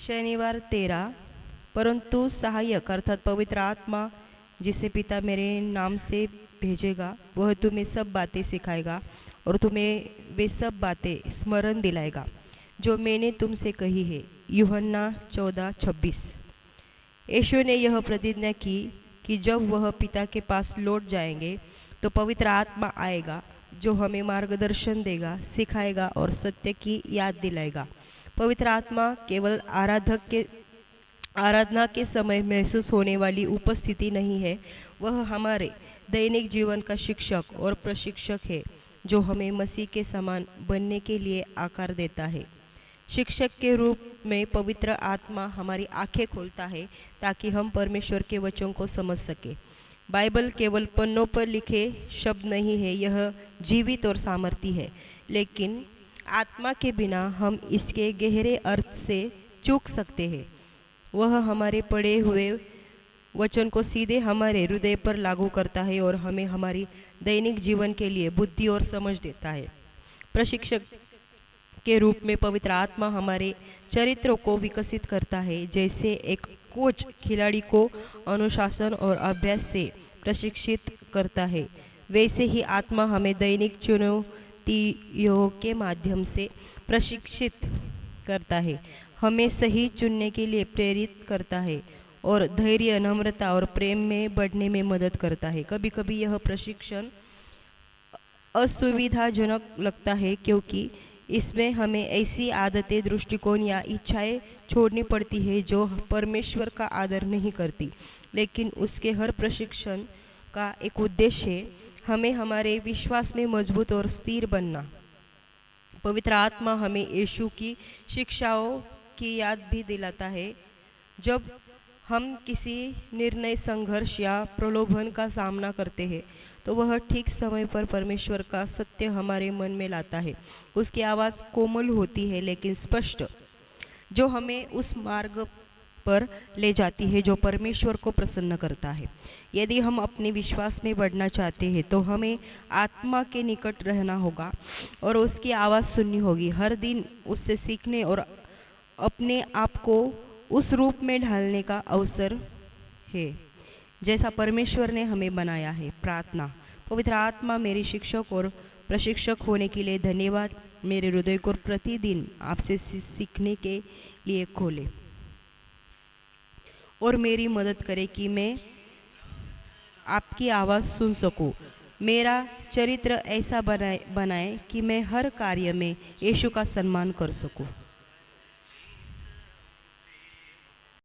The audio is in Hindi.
शनिवार 13। परंतु सहायक अर्थात पवित्र आत्मा जिसे पिता मेरे नाम से भेजेगा वह तुम्हें सब बातें सिखाएगा और तुम्हें वे सब बातें स्मरण दिलाएगा जो मैंने तुमसे कही है। यूहन्ना 14:26। यीशु ने यह प्रतिज्ञा की कि जब वह पिता के पास लौट जाएंगे तो पवित्र आत्मा आएगा जो हमें मार्गदर्शन देगा, सिखाएगा और सत्य की याद दिलाएगा। पवित्र आत्मा केवल आराधना के समय महसूस होने वाली उपस्थिति नहीं है, वह हमारे दैनिक जीवन का शिक्षक और प्रशिक्षक है जो हमें मसीह के समान बनने के लिए आकार देता है। शिक्षक के रूप में पवित्र आत्मा हमारी आंखें खोलता है ताकि हम परमेश्वर के वचनों को समझ सके। बाइबल केवल पन्नों पर लिखे शब्द नहीं है, यह जीवित और सामर्थी है, लेकिन आत्मा के बिना हम इसके गहरे अर्थ से चूक सकते हैं। वह हमारे पढ़े हुए वचन को सीधे हमारे हृदय पर लागू करता है और हमें हमारी दैनिक जीवन के लिए बुद्धि और समझ देता है। प्रशिक्षक के रूप में पवित्र आत्मा हमारे चरित्रों को विकसित करता है। जैसे एक कोच खिलाड़ी को अनुशासन और अभ्यास से प्रशिक्षित करता है, वैसे ही आत्मा हमें दैनिक चुनौतियों के माध्यम से प्रशिक्षित करता है, हमें सही चुनने के लिए प्रेरित करता है और धैर्य, नम्रता और प्रेम में बढ़ने में मदद करता है। कभी कभी यह प्रशिक्षण असुविधाजनक लगता है क्योंकि इसमें हमें ऐसी आदतें, दृष्टिकोण या इच्छाएं छोड़नी पड़ती है जो परमेश्वर का आदर नहीं करती, लेकिन उसके हर प्रशिक्षण का एक उद्देश्य है, हमें हमारे विश्वास में मजबूत और स्थिर बनना। पवित्र आत्मा हमें यीशु की शिक्षाओं की याद भी दिलाता है। जब हम किसी निर्णय, संघर्ष या प्रलोभन का सामना करते हैं तो वह ठीक समय पर परमेश्वर का सत्य हमारे मन में लाता है। उसकी आवाज़ कोमल होती है लेकिन स्पष्ट, जो हमें उस मार्ग पर ले जाती है जो परमेश्वर को प्रसन्न करता है। यदि हम अपने विश्वास में बढ़ना चाहते हैं तो हमें आत्मा के निकट रहना होगा और उसकी आवाज़ सुननी होगी। हर दिन उससे सीखने और अपने आप को उस रूप में ढालने का अवसर है जैसा परमेश्वर ने हमें बनाया है। प्रार्थना। पवित्र आत्मा मेरे शिक्षक और प्रशिक्षक होने के लिए धन्यवाद। मेरे हृदय को प्रतिदिन आपसे सीखने के लिए खोले और मेरी मदद करें कि मैं आपकी आवाज़ सुन सकूं। मेरा चरित्र ऐसा बनाए कि मैं हर कार्य में यीशु का सम्मान कर सकूं।